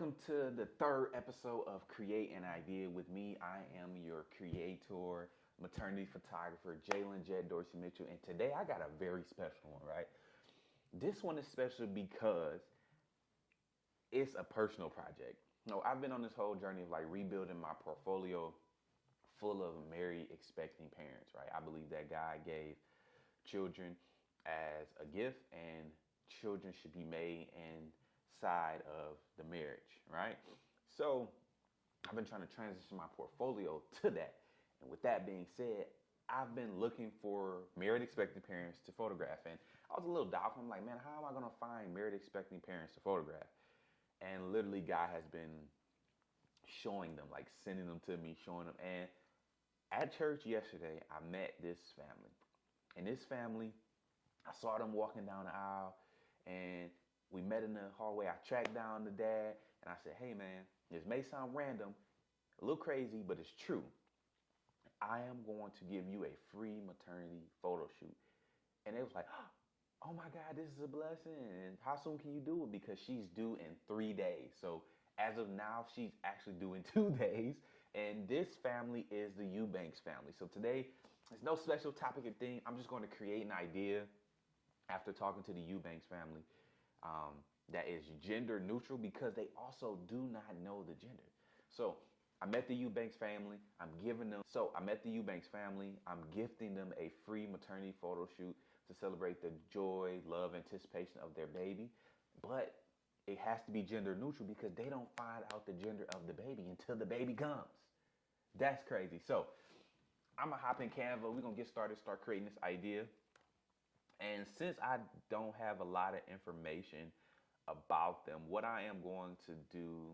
Welcome to the third episode of Create an Idea with me. I am your creator, maternity photographer, Jalen Jed Dorsey Mitchell, and today I got a very special one, right? This one is special because it's a personal project. I've been on this whole journey of like rebuilding my portfolio full of married expecting parents, right? I believe that God gave children as a gift and children should be made inside of the marriage, right? So I've been trying to transition my portfolio to that. And with that being said, I've been looking for married expecting parents to photograph. And I was a little doubtful. I'm like, man, how am I going to find married expecting parents to photograph? And literally God has been showing them, like sending them to me, showing them. And at church yesterday, I met this family. And this family, I saw them walking down the aisle and we met in the hallway. I tracked down the dad and I said, hey man, this may sound random, a little crazy, but it's true. I am going to give you a free maternity photo shoot. And it was like, oh my God, this is a blessing. And how soon can you do it? Because she's due in 3 days. So as of now, she's actually due in 2 days. And this family is the Eubanks family. So today, there's no special topic or thing. I'm just going to create an idea after talking to the Eubanks family that is gender neutral because they also do not know the gender. So I met the Eubanks family. I'm gifting them a free maternity photo shoot to celebrate the joy, love, anticipation of their baby. But it has to be gender neutral because they don't find out the gender of the baby until the baby comes. That's crazy. So I'm going to hop in Canva. We're going to get started, start creating this idea. And since I don't have a lot of information about them, what I am going to do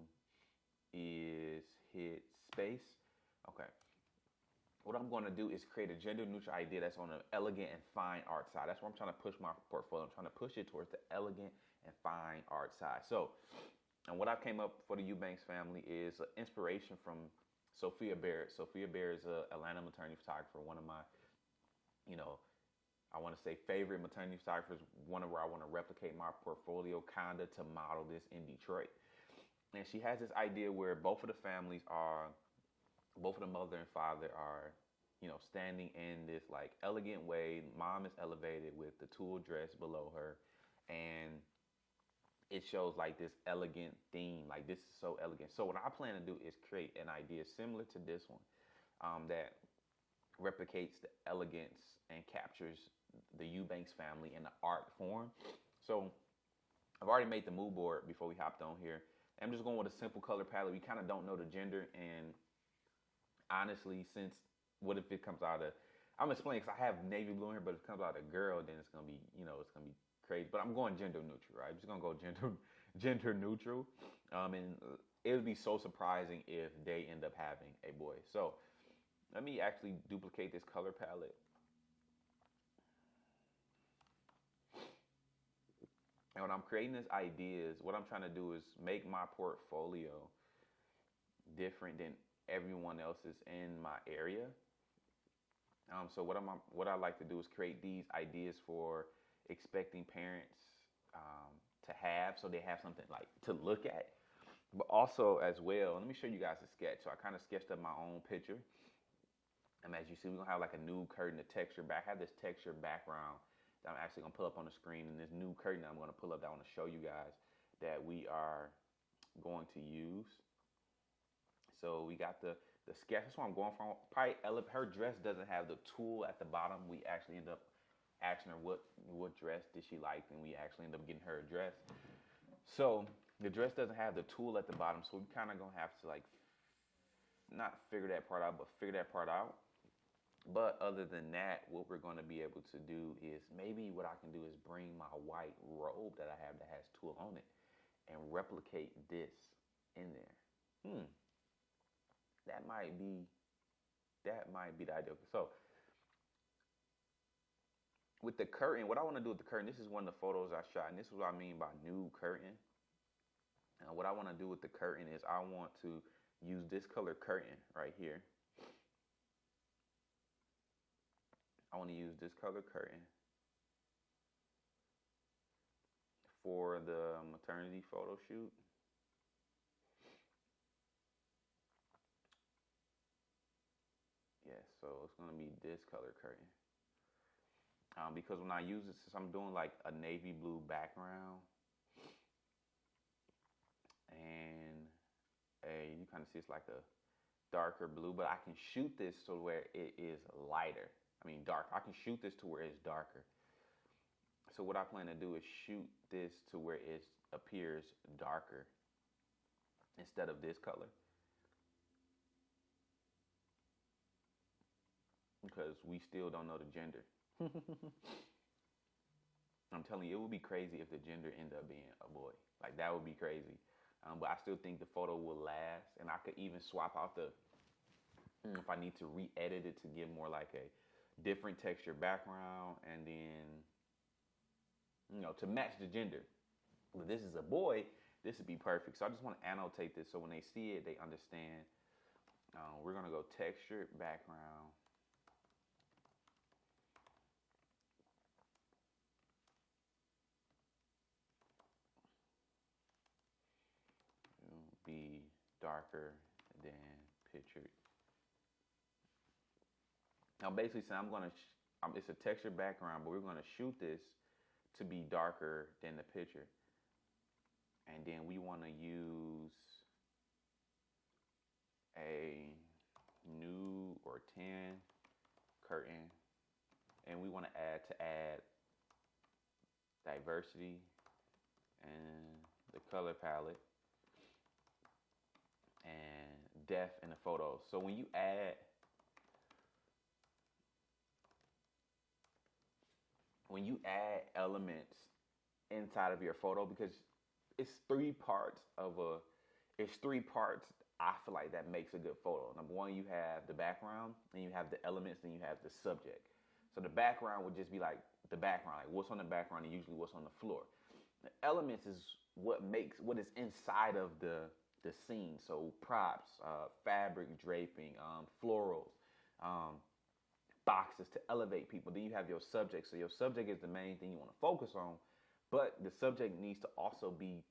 is hit space. Okay. What I'm going to do is create a gender neutral idea that's on an elegant and fine art side. That's where I'm trying to push my portfolio. I'm trying to push it towards the elegant and fine art side. So, and what I came up for the Eubanks family is inspiration from Sophia Barrett. Sophia Barrett is an Atlanta maternity photographer, one of my, I want to say favorite maternity photographers, one of where I want to replicate my portfolio kind of to model this in Detroit. And she has this idea where both of the mother and father are, standing in this like elegant way. Mom is elevated with the tulle dress below her. And it shows like this elegant theme. Like this is so elegant. So what I plan to do is create an idea similar to this one that replicates the elegance and captures the Eubanks family in the art form. So I've already made the mood board before we hopped on here. I'm just going with a simple color palette. We kind of don't know the gender, and honestly, since what if it comes out of, I'm explaining because I have navy blue in here, but if it comes out a girl, then it's gonna be, it's gonna be crazy. But I'm going gender neutral, right? I'm just gonna go gender neutral, and it would be so surprising if they end up having a boy. So let me actually duplicate this color palette. And when I'm creating these ideas, what I'm trying to do is make my portfolio different than everyone else's in my area. So what I like to do is create these ideas for expecting parents to have, so they have something like to look at. But also as well, let me show you guys a sketch. So I kind of sketched up my own picture. And as you see, we're gonna have like a new curtain, a texture back. I have this texture background that I'm actually gonna pull up on the screen, and this new curtain that I'm gonna pull up that I want to show you guys that we are going to use. So we got the sketch. That's what I'm going for. Probably her dress doesn't have the tulle at the bottom. We actually end up asking her what dress did she like, and we actually end up getting her a dress. So the dress doesn't have the tulle at the bottom, so we kind of gonna have to like not figure that part out, but figure that part out. But other than that, what we're going to be able to do is maybe what I can do is bring my white robe that I have that has tulle on it and replicate this in there. That might be the idea. So with the curtain, what I want to do with the curtain, this is one of the photos I shot, and this is what I mean by new curtain. And what I want to do with the curtain is I want to use this color curtain right here. I want to use this color curtain for the maternity photo shoot. So it's gonna be this color curtain. Because when I use it, since I'm doing like a navy blue background, and you kind of see it's like a darker blue, but I can shoot this to where it is lighter. I mean dark. I can shoot this to where it's darker. So what I plan to do is shoot this to where it appears darker instead of this color. Because we still don't know the gender. I'm telling you, it would be crazy if the gender ended up being a boy. Like, that would be crazy. But I still think the photo will last. And I could even swap out if I need to re-edit it to give more like a different texture background. And then, to match the gender. If this is a boy, this would be perfect. So I just want to annotate this so when they see it, they understand. We're going to go textured background. Be darker than pictured. Now, basically, saying it's a textured background, but we're gonna shoot this to be darker than the picture, and then we want to use a new or 10 curtain, and we want to add diversity and the color palette and depth in the photos. So when you add elements inside of your photo, because it's three parts I feel like that makes a good photo. Number one, you have the background, then you have the elements, then you have the subject. So the background would just be like the background, like what's on the background and usually what's on the floor. The elements is what is inside of the scene. So props, fabric draping, florals, boxes to elevate people. Then you have your subject. So your subject is the main thing you want to focus on, but the subject needs to also be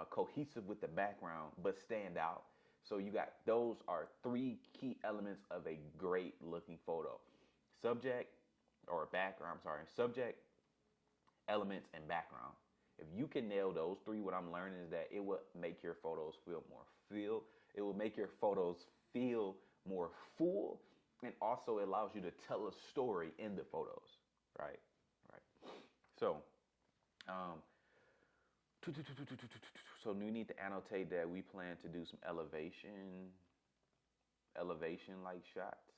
cohesive with the background, but stand out. So those are three key elements of a great looking photo: subject, elements, and background. If you can nail those three, what I'm learning is that it will make your photos it will make your photos feel more full, and also it allows you to tell a story in the photos, right? So, so we need to annotate that we plan to do some elevation like shots.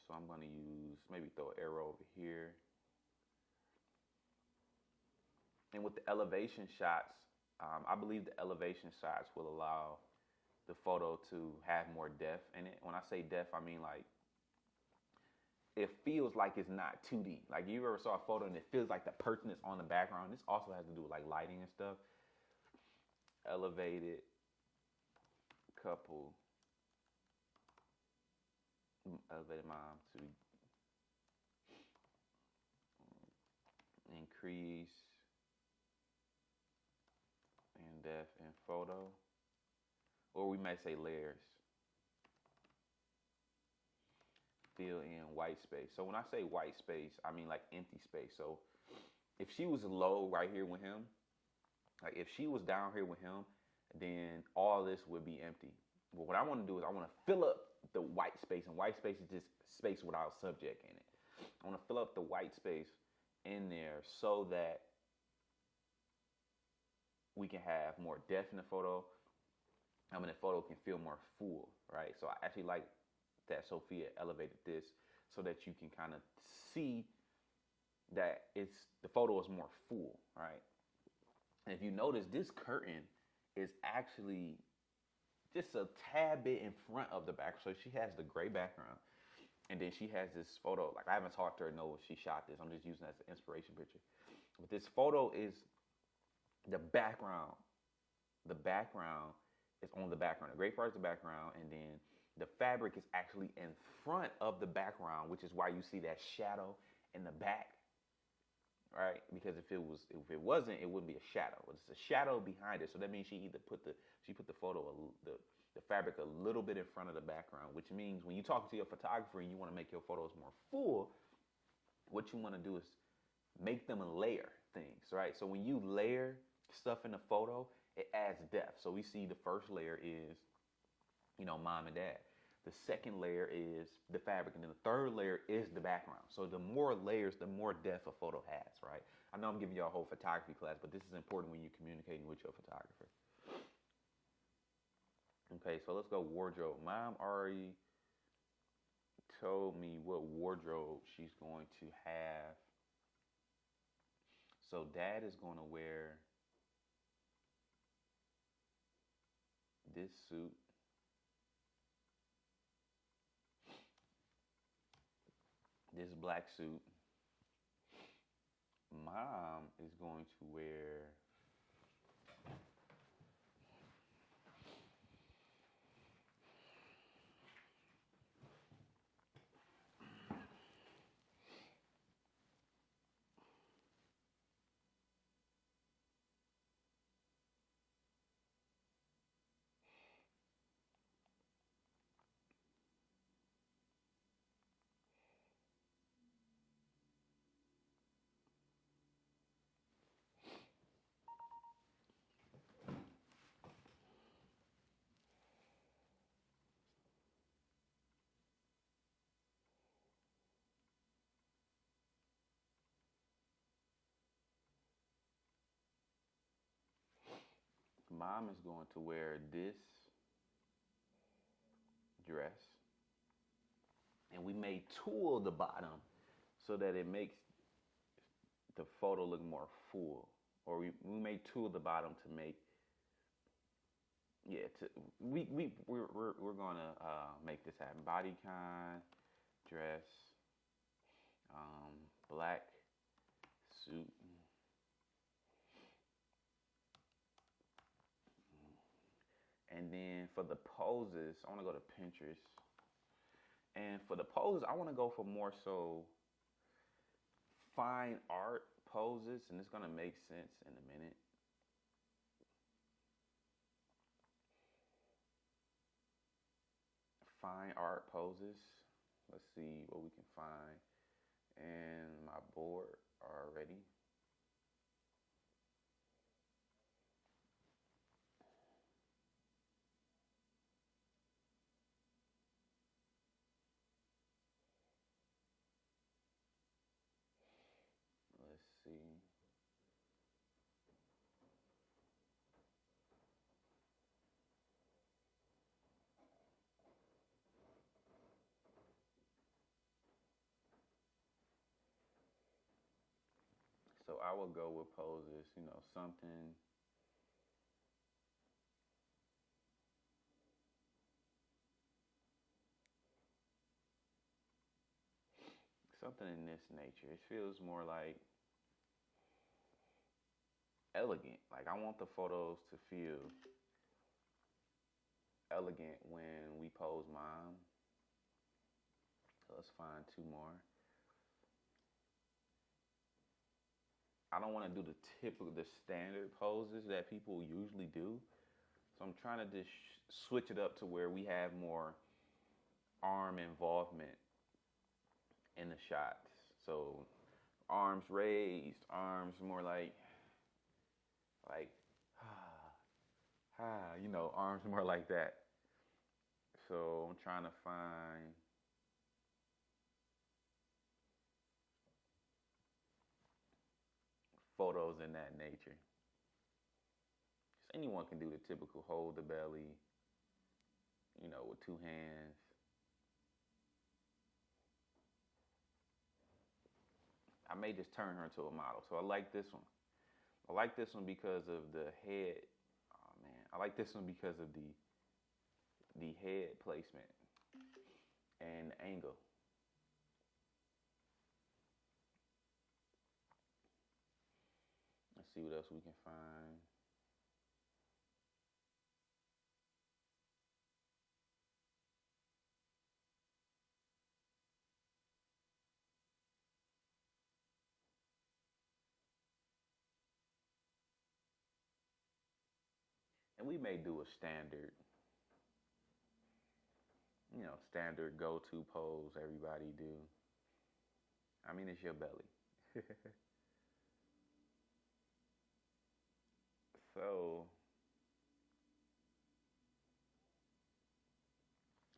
So I'm going to maybe throw an arrow over here. And with the elevation shots, I believe the elevation shots will allow the photo to have more depth in it. When I say depth, I mean like it feels like it's not 2D. Like you ever saw a photo and it feels like the person is on the background. This also has to do with like lighting and stuff. Elevated couple. Elevated mom to increase in depth in photo, or we may say layers. Fill in white space. So when I say white space, I mean like empty space. So if she was low right here with him, like if she was down here with him, then all this would be empty. But what I want to do is I want to fill up the white space, and white space is just space without subject in it. I want to fill up the white space in there so that we can have more depth in the photo. The photo can feel more full, right? So I actually like that Sophia elevated this so that you can kind of see that the photo is more full, right? And if you notice, this curtain is actually just a tad bit in front of the back. So she has the gray background, and then she has this photo. Like, I haven't talked to her, know if she shot this. I'm just using it as an inspiration picture. But this photo is the background. The background is on the background. The gray part is the background, and then the fabric is actually in front of the background, which is why you see that shadow in the back, right? Because if it wasn't, it wouldn't be a shadow. It's a shadow behind it. So that means she put the photo the fabric a little bit in front of the background, which means when you talk to your photographer and you want to make your photos more full, what you want to do is make them layer things, right? So when you layer stuff in the photo, it adds depth. So we see the first layer is, mom and dad. The second layer is the fabric, and then the third layer is the background. So the more layers, the more depth a photo has, right? I know I'm giving you a whole photography class, but this is important when you're communicating with your photographer. Okay, so let's go wardrobe. Mom already told me what wardrobe she's going to have. So dad is going to wear this suit. This black suit. Mom is going to wear Mom is going to wear this dress. And we may tool the bottom so that it makes the photo look more full. Or we may tool the bottom to make, we're gonna make this happen. Bodycon, dress, black suit. And then for the poses, I want to go to Pinterest. And for the poses, I want to go for more so fine art poses, and it's going to make sense in a minute. Fine art poses. Let's see what we can find in my board already. Let's see. So I will go with poses, something in this nature. It feels more like elegant. Like I want the photos to feel elegant when we pose mom. So let's find two more. I don't want to do the standard poses that people usually do. So I'm trying to just switch it up to where we have more arm involvement in the shots. So arms raised, arms more like arms more like that. So I'm trying to find photos in that nature. Just anyone can do the typical hold the belly, with two hands. I may just turn her into a model. So I like this one. I like this one because of the head. Oh man, I like this one because of the head placement and angle. Let's see what else we can find. And we may do a standard. standard go-to pose everybody do. I mean, it's your belly. So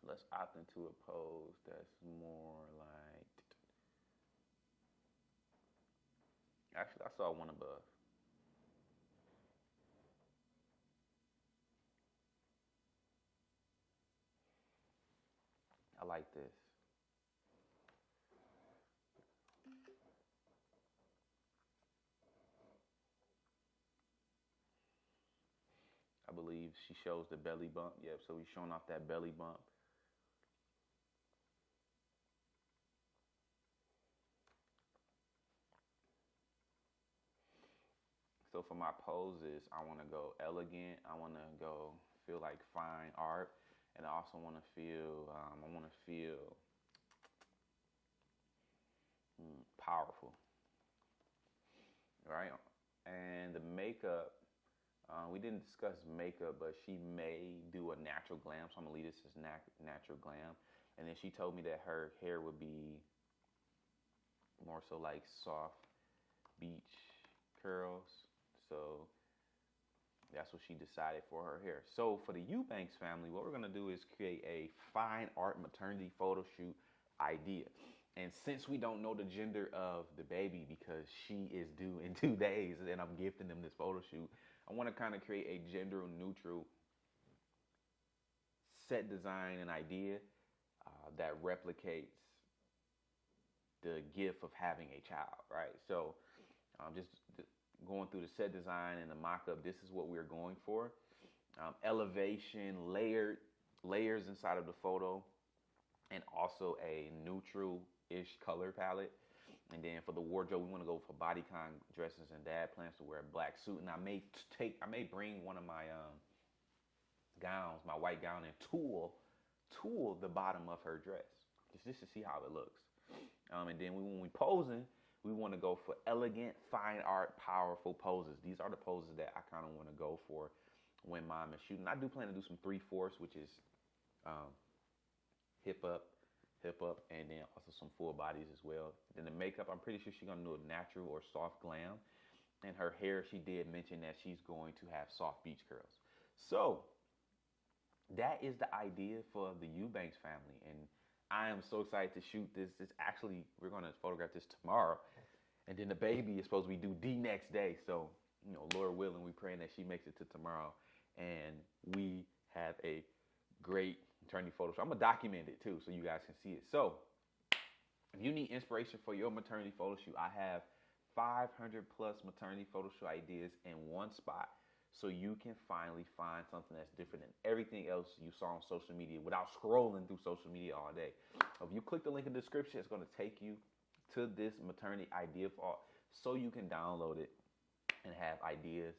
let's opt into a pose that's more like. Actually, I saw one above. I like this. I believe she shows the belly bump. Yep, so he's showing off that belly bump. So for my poses, I want to go elegant. I want to go feel like fine art, and I also want to feel. I want to feel powerful, right? And the makeup. We didn't discuss makeup, but she may do a natural glam. So I'm gonna leave this as natural glam. And then she told me that her hair would be more so like soft beach curls. So that's what she decided for her hair. So for the Eubanks family, what we're gonna do is create a fine art maternity photo shoot idea. And since we don't know the gender of the baby because she is due in 2 days and I'm gifting them this photo shoot, I want to kind of create a gender neutral set design and idea that replicates the gift of having a child, right? So just going through the set design and the mock-up, this is what we're going for. Elevation, layers inside of the photo, and also a neutral-ish color palette. And then for the wardrobe, we want to go for bodycon dresses, and Dad plans to wear a black suit. And I may bring one of my gowns, my white gown, and tool the bottom of her dress, just to see how it looks. And then when we posing, we want to go for elegant, fine art, powerful poses. These are the poses that I kind of want to go for when Mom is shooting. I do plan to do some 3/4, which is um, hip up, and then also some full bodies as well. Then the makeup, I'm pretty sure she's gonna do a natural or soft glam. And her hair, she did mention that she's going to have soft beach curls. So that is the idea for the Eubanks family, and I am so excited to shoot this. It's actually, we're gonna photograph this tomorrow, and then the baby is supposed to be due the next day. So Lord willing, we praying that she makes it to tomorrow, and we have a great maternity photo shoot. I'm gonna document it too, so you guys can see it. So if you need inspiration for your maternity photo shoot, I have 500 plus maternity photo shoot ideas in one spot, so you can finally find something that's different than everything else you saw on social media without scrolling through social media all day. If you click the link in the description, it's going to take you to this maternity idea vault so you can download it and have ideas